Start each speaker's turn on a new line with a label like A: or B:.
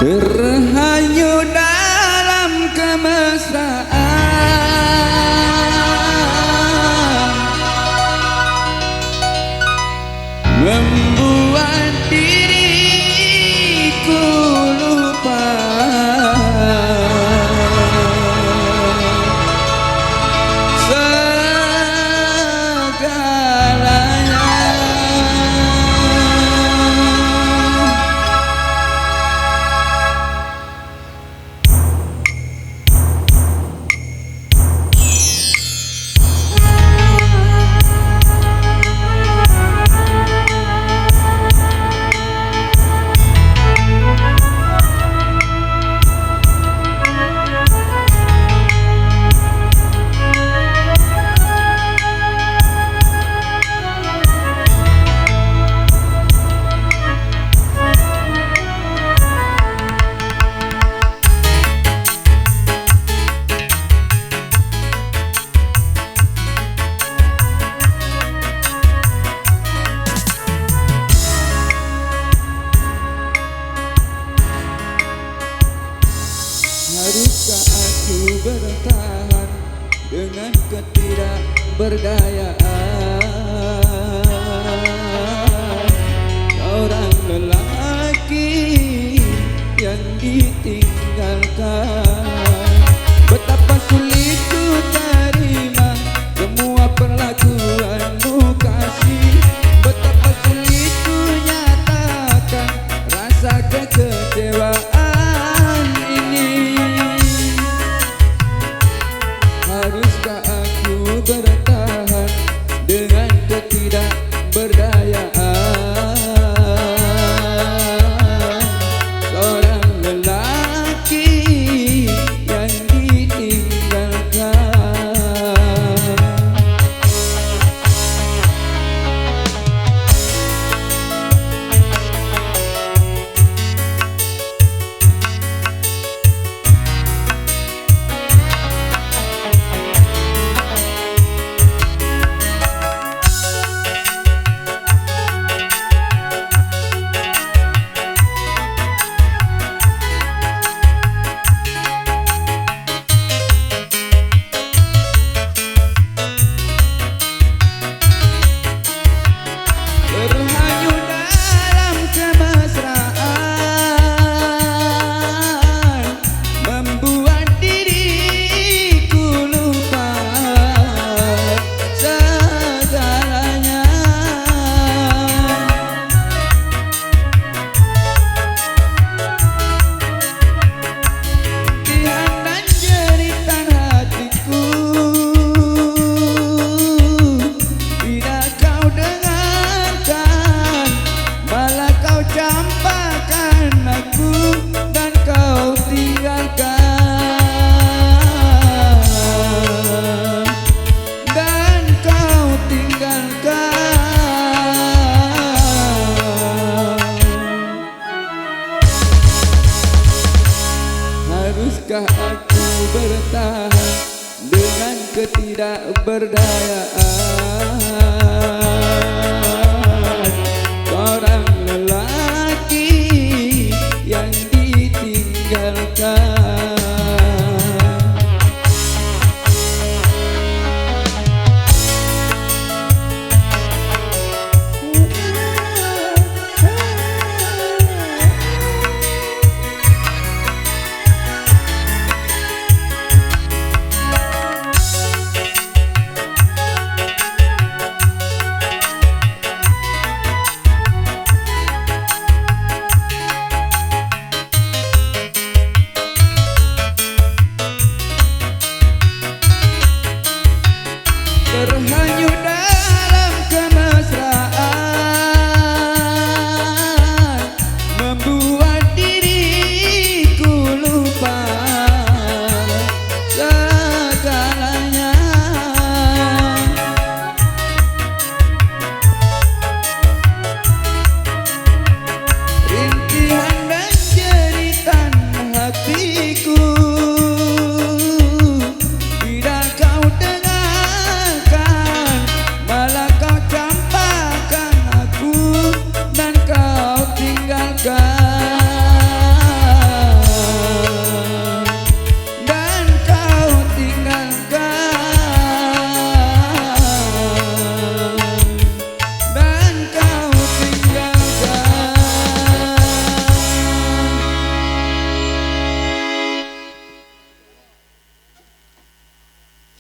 A: terhanyut dalam kemesraan, membuat diriku lupa segalanya. Haruskah aku bertahan dengan ketidakberdayaan seorang lelaki yang ditinggalkan? Betapa sulit ku terima semua perlakuanmu kasih, betapa sulit ku nyatakan rasa kekecewaan. Haruskah aku bertahan dengan ketidakberdayaan seorang lelaki yang ditinggalkan? Terhanyut dalam kemesraan, membuat diriku lupa segalanya. Diam dan jeritan hatiku tidak kau dengarkan, malah kau campakkan aku dan kau tinggalkan, dan kau tinggalkan. Haruskah aku bertahan dengan ketidakberdayaan